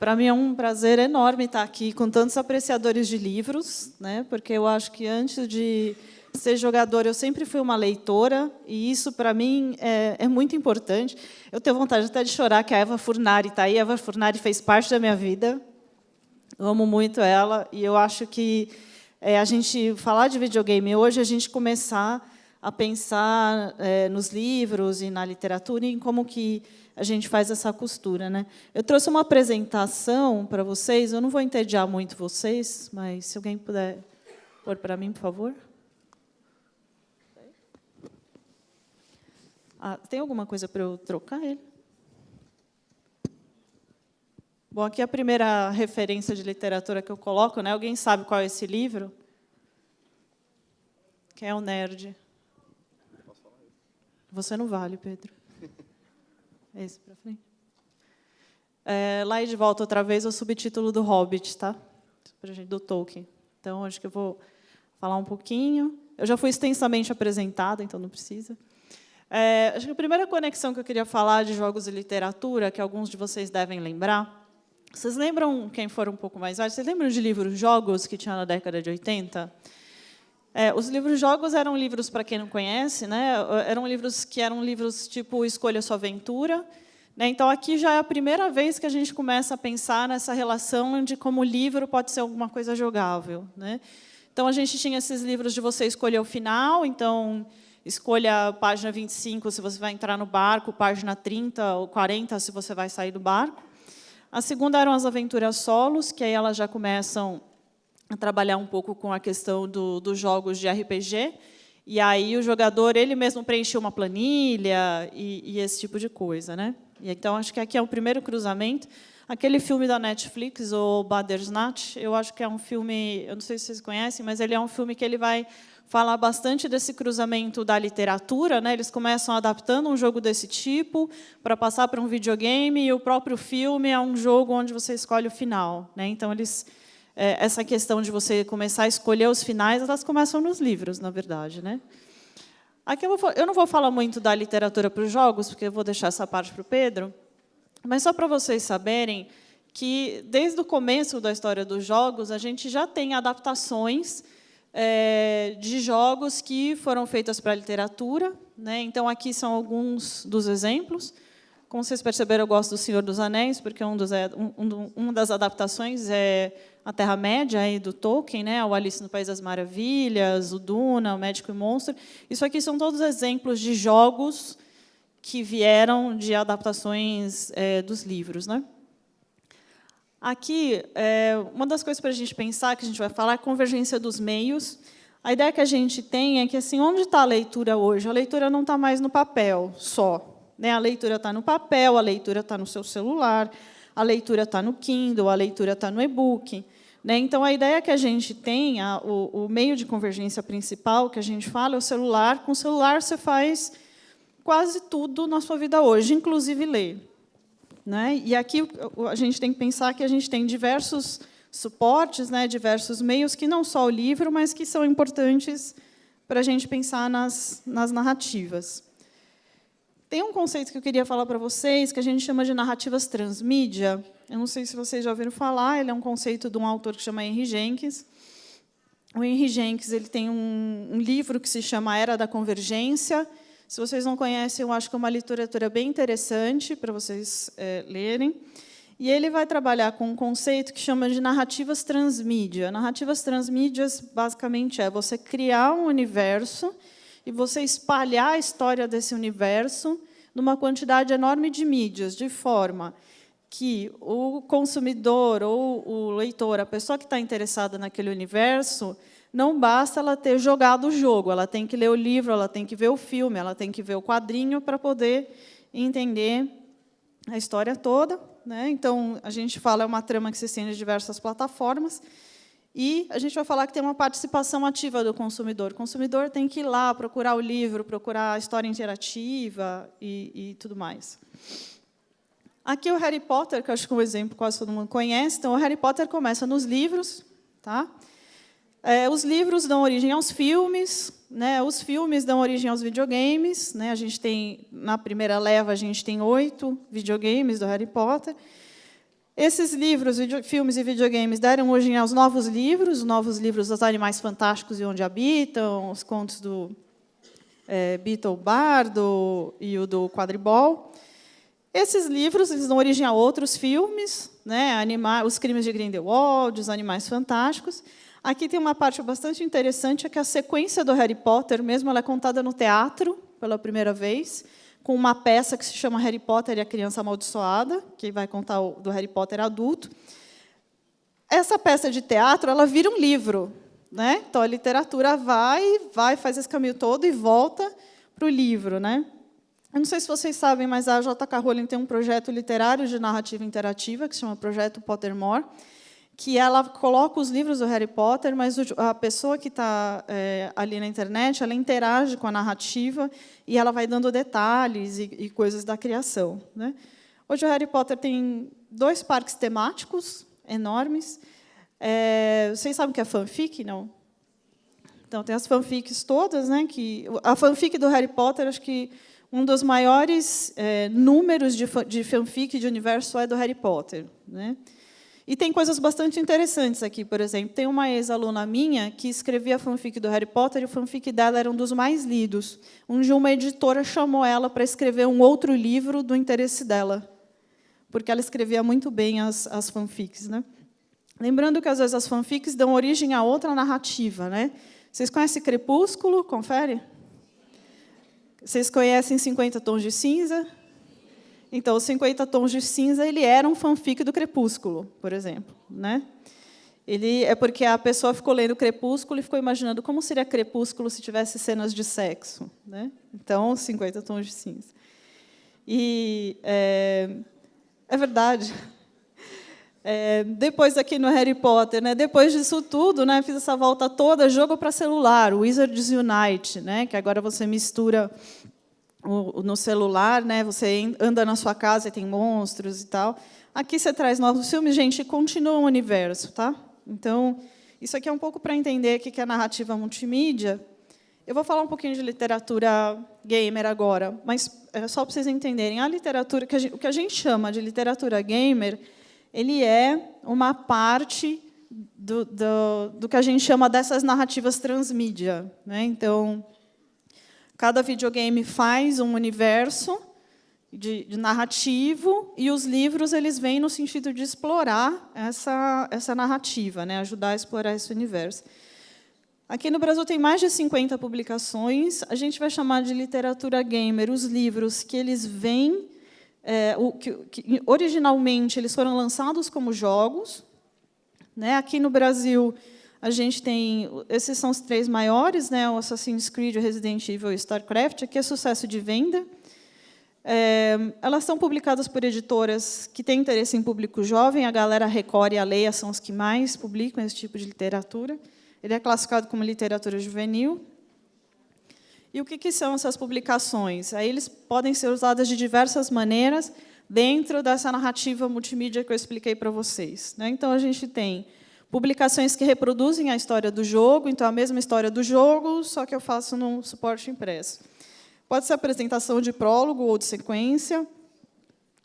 Para mim é um prazer enorme estar aqui com tantos apreciadores de livros, né? Porque eu acho que, antes de ser jogadora, eu sempre fui uma leitora, e isso, para mim, é muito importante. Eu tenho vontade até de chorar que a Eva Furnari está aí. A Eva Furnari fez parte da minha vida. Eu amo muito ela, e eu acho que a gente falar de videogame hoje, a gente começar a pensar nos livros e na literatura, e em como que a gente faz essa costura, né? Eu trouxe uma apresentação para vocês. Eu não vou entediar muito vocês, mas se alguém puder pôr para mim, por favor. Tem alguma coisa para eu trocar ele? Bom, aqui é a primeira referência de literatura que eu coloco, né? Alguém sabe qual é esse livro? Quem é o nerd? Você não vale, Pedro. Esse para frente. Lá e de volta outra vez, o subtítulo do Hobbit, tá? Do Tolkien. Então, acho que eu vou falar um pouquinho. Eu já fui extensamente apresentada, então não precisa. Acho que a primeira conexão que eu queria falar de jogos e literatura, que alguns de vocês devem lembrar. Vocês lembram, quem for um pouco mais velho, vocês lembram de livros-jogos que tinha na década de 80? Os livros-jogos eram livros, para quem não conhece, né? Eram livros tipo Escolha Sua Aventura. Né? Então, aqui já é a primeira vez que a gente começa a pensar nessa relação de como o livro pode ser alguma coisa jogável. Né? Então, a gente tinha esses livros de você escolher o final. Então, escolha a página 25 se você vai entrar no barco, página 30 ou 40 se você vai sair do barco. A segunda eram as aventuras solos, que aí elas já começam a trabalhar um pouco com a questão dos jogos de RPG, e aí o jogador ele mesmo preencheu uma planilha e esse tipo de coisa, né? E então acho que aqui é o primeiro cruzamento. Aquele filme da Netflix, o Bandersnatch, eu acho que é um filme, eu não sei se vocês conhecem, mas ele é um filme que ele vai falar bastante desse cruzamento da literatura, né? Eles começam adaptando um jogo desse tipo para passar para um videogame, e o próprio filme é um jogo onde você escolhe o final, né? Então essa questão de você começar a escolher os finais, elas começam nos livros, na verdade, né? Aqui eu não vou falar muito da literatura para os jogos, porque eu vou deixar essa parte para o Pedro, mas só para vocês saberem que, desde o começo da história dos jogos, a gente já tem adaptações de jogos que foram feitas para a literatura. Né? Então, aqui são alguns dos exemplos. Como vocês perceberam, eu gosto do Senhor dos Anéis, porque uma das adaptações é a Terra-média, aí, do Tolkien, né? O Alice no País das Maravilhas, o Duna, o Médico e o Monstro. Isso aqui são todos exemplos de jogos que vieram de adaptações dos livros. Né? Aqui, uma das coisas para a gente pensar, que a gente vai falar, é a convergência dos meios. A ideia que a gente tem é que, assim, onde está a leitura hoje? A leitura não está mais no papel só. Né? A leitura está no papel, a leitura está no seu celular, a leitura está no Kindle, a leitura está no e-book. Né? Então, a ideia que a gente tem, o meio de convergência principal que a gente fala é o celular. Com o celular, você faz quase tudo na sua vida hoje, inclusive ler. Né? E aqui a gente tem que pensar que a gente tem diversos suportes, né, diversos meios, que não só o livro, mas que são importantes para a gente pensar nas narrativas. Tem um conceito que eu queria falar para vocês, que a gente chama de narrativas transmídia. Eu não sei se vocês já ouviram falar, ele é um conceito de um autor que chama Henry Jenkins. O Henry Jenkins ele tem um livro que se chama Era da Convergência. Se vocês não conhecem, eu acho que é uma literatura bem interessante para vocês lerem. E ele vai trabalhar com um conceito que chama de narrativas transmídia. Narrativas transmídias, basicamente, é você criar um universo e você espalhar a história desse universo numa quantidade enorme de mídias, de forma que o consumidor ou o leitor, a pessoa que está interessada naquele universo, não basta ela ter jogado o jogo, ela tem que ler o livro, ela tem que ver o filme, ela tem que ver o quadrinho para poder entender a história toda. Né? Então, a gente fala, é uma trama que se estende em diversas plataformas, e a gente vai falar que tem uma participação ativa do consumidor. O consumidor tem que ir lá, procurar o livro, procurar a história interativa e tudo mais. Aqui o Harry Potter, que eu acho que é um exemplo que quase todo mundo conhece. Então, o Harry Potter começa nos livros. Tá? Os livros dão origem aos filmes, né? Os filmes dão origem aos videogames. Né? A gente tem, na primeira leva, a gente tem 8 videogames do Harry Potter. Esses livros, filmes e videogames deram origem aos novos livros dos Animais Fantásticos e Onde Habitam, os contos do Beetle Bardo e o do Quadribol. Esses livros eles dão origem a outros filmes, né? Os Crimes de Grindelwald, Os Animais Fantásticos. Aqui tem uma parte bastante interessante, é que a sequência do Harry Potter, mesmo, ela é contada no teatro, pela primeira vez, com uma peça que se chama Harry Potter e a Criança Amaldiçoada, que vai contar do Harry Potter adulto. Essa peça de teatro ela vira um livro, né? Então, a literatura vai, faz esse caminho todo e volta para o livro, né? Eu não sei se vocês sabem, mas a J.K. Rowling tem um projeto literário de narrativa interativa, que se chama Projeto Pottermore, que ela coloca os livros do Harry Potter, mas a pessoa que está ali na internet, ela interage com a narrativa e ela vai dando detalhes e coisas da criação, né? Hoje, o Harry Potter tem 2 parques temáticos enormes. Vocês sabem o que é fanfic, não? Então, tem as fanfics todas, né? A fanfic do Harry Potter, acho que um dos maiores números de fanfic de universo é do Harry Potter, né? E tem coisas bastante interessantes aqui, por exemplo. Tem uma ex-aluna minha que escrevia a fanfic do Harry Potter, e o fanfic dela era um dos mais lidos. Um dia, uma editora chamou ela para escrever um outro livro do interesse dela, porque ela escrevia muito bem as fanfics, né? Lembrando que, às vezes, as fanfics dão origem a outra narrativa, né? Vocês conhecem Crepúsculo? Confere? Vocês conhecem 50 Tons de Cinza? Então, os 50 Tons de Cinza ele era um fanfic do Crepúsculo, por exemplo, né? É porque a pessoa ficou lendo Crepúsculo e ficou imaginando como seria Crepúsculo se tivesse cenas de sexo, né? Então, 50 Tons de Cinza. E é verdade. Depois aqui no Harry Potter, né? Depois disso tudo, né? Fiz essa volta toda, jogo para celular, Wizards Unite, né? Que agora você mistura no celular, né? Você anda na sua casa e tem monstros e tal. Aqui você traz novos filmes, gente, continua o universo, tá? Então, isso aqui é um pouco para entender o que é narrativa multimídia. Eu vou falar um pouquinho de literatura gamer agora, mas é só para vocês entenderem. A literatura, o que a gente chama de literatura gamer, ele é uma parte do que a gente chama dessas narrativas transmídia, né? Então, cada videogame faz um universo de narrativo, e os livros eles vêm no sentido de explorar essa narrativa, né? Ajudar a explorar esse universo. Aqui no Brasil tem mais de 50 publicações. A gente vai chamar de literatura gamer os livros que eles vêm, que originalmente eles foram lançados como jogos, né? Aqui no Brasil, a gente tem, esses são os 3 maiores, né? O Assassin's Creed, o Resident Evil e o StarCraft, aqui é sucesso de venda. Elas são publicadas por editoras que têm interesse em público jovem, a Galera Record e a Leia são os que mais publicam esse tipo de literatura. Ele é classificado como literatura juvenil. E o que são essas publicações? Aí eles podem ser usadas de diversas maneiras dentro dessa narrativa multimídia que eu expliquei para vocês, né? Então, a gente tem publicações que reproduzem a história do jogo, então, a mesma história do jogo, só que eu faço num suporte impresso. Pode ser apresentação de prólogo ou de sequência,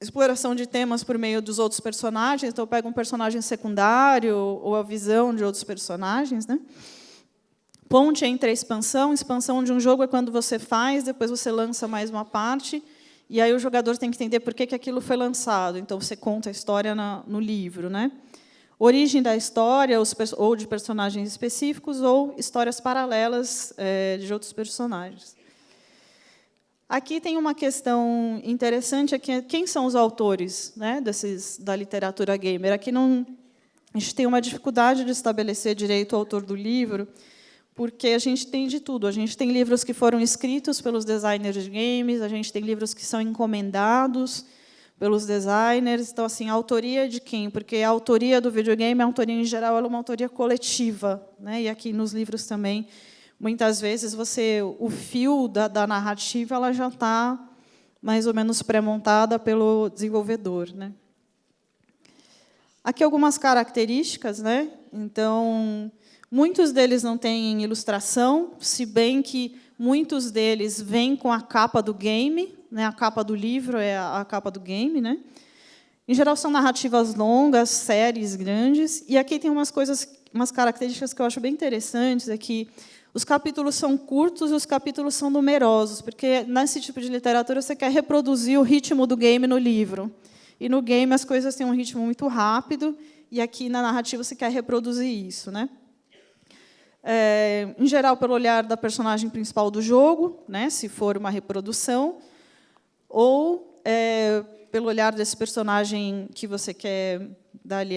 exploração de temas por meio dos outros personagens, então, eu pego um personagem secundário ou a visão de outros personagens, né? Ponte entre a expansão. Expansão de um jogo é quando você faz, depois você lança mais uma parte, e aí o jogador tem que entender por que aquilo foi lançado. Então, você conta a história no livro, né? Origem da história, ou de personagens específicos, ou histórias paralelas de outros personagens. Aqui tem uma questão interessante, quem são os autores, né, da literatura gamer? Aqui a gente tem uma dificuldade de estabelecer direito ao autor do livro, porque a gente tem de tudo. A gente tem livros que foram escritos pelos designers de games, a gente tem livros que são encomendados pelos designers. Então, assim, a autoria de quem? Porque a autoria do videogame, a autoria em geral, ela é uma autoria coletiva, né? E aqui nos livros também, muitas vezes, o fio da narrativa ela já está mais ou menos pré-montada pelo desenvolvedor, né? Aqui algumas características, né? Então, muitos deles não têm ilustração, se bem que muitos deles vêm com a capa do game, né? A capa do livro é a capa do game, né? Em geral, são narrativas longas, séries grandes, e aqui tem umas características que eu acho bem interessantes, é que os capítulos são curtos e os capítulos são numerosos, porque, nesse tipo de literatura, você quer reproduzir o ritmo do game no livro. E, no game, as coisas têm um ritmo muito rápido, e, aqui, na narrativa, você quer reproduzir isso, né? Em geral, pelo olhar da personagem principal do jogo, né, se for uma reprodução, ou pelo olhar desse personagem que você quer dar ali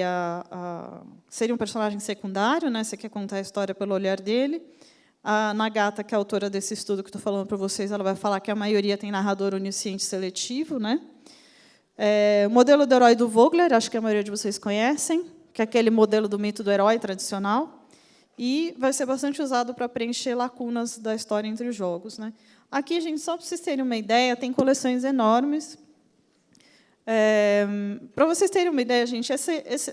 seria um personagem secundário, né, você quer contar a história pelo olhar dele. A Nagata, que é a autora desse estudo que estou falando para vocês, ela vai falar que a maioria tem narrador onisciente seletivo, né? O modelo do herói do Vogler, acho que a maioria de vocês conhecem, que é aquele modelo do mito do herói tradicional, e vai ser bastante usado para preencher lacunas da história entre os jogos, né? Aqui, gente, só para vocês terem uma ideia, tem coleções enormes. Para vocês terem uma ideia, gente,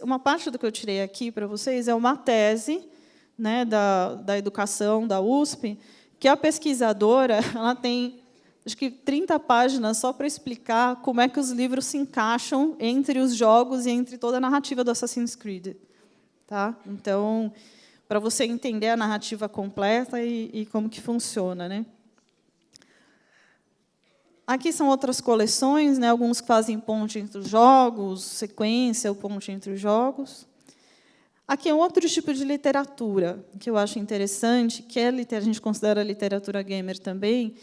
uma parte do que eu tirei aqui para vocês é uma tese, né, da educação da USP, que a pesquisadora ela tem, acho que 30 páginas só para explicar como é que os livros se encaixam entre os jogos e entre toda a narrativa do Assassin's Creed. Tá? Então, para você entender a narrativa completa e como que funciona, né? Aqui são outras coleções, né? Alguns que fazem ponte entre os jogos, sequência, ou ponte entre os jogos. Aqui é um outro tipo de literatura que eu acho interessante, que a gente considera literatura gamer também,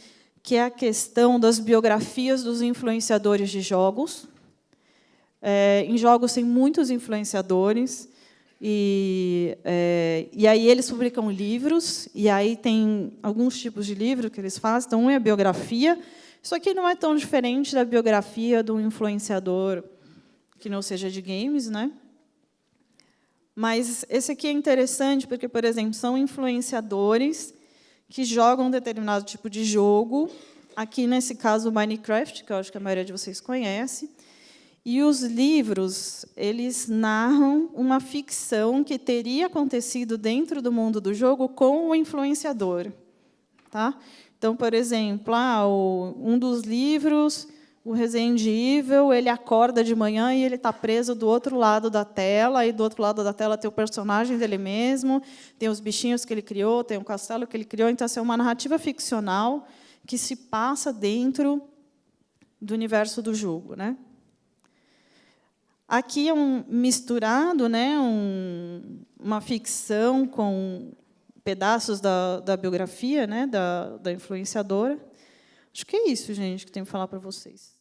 que é a questão das biografias dos influenciadores de jogos. Em jogos tem muitos influenciadores, e aí eles publicam livros, e aí tem alguns tipos de livro que eles fazem. Então, um é a biografia. Isso aqui não é tão diferente da biografia de um influenciador que não seja de games, né? Mas esse aqui é interessante porque, por exemplo, são influenciadores que jogam um determinado tipo de jogo. Aqui, nesse caso, o Minecraft, que eu acho que a maioria de vocês conhece. E os livros, eles narram uma ficção que teria acontecido dentro do mundo do jogo com o influenciador. Tá? Então, por exemplo, um dos livros, o Resident Evil, ele acorda de manhã e ele está preso do outro lado da tela, e do outro lado da tela tem o personagem dele mesmo, tem os bichinhos que ele criou, tem o castelo que ele criou. Então, essa é uma narrativa ficcional que se passa dentro do universo do jogo, né? Aqui é misturado, né, uma ficção com pedaços da biografia, né, da influenciadora. Acho que é isso, gente, que tenho que falar para vocês.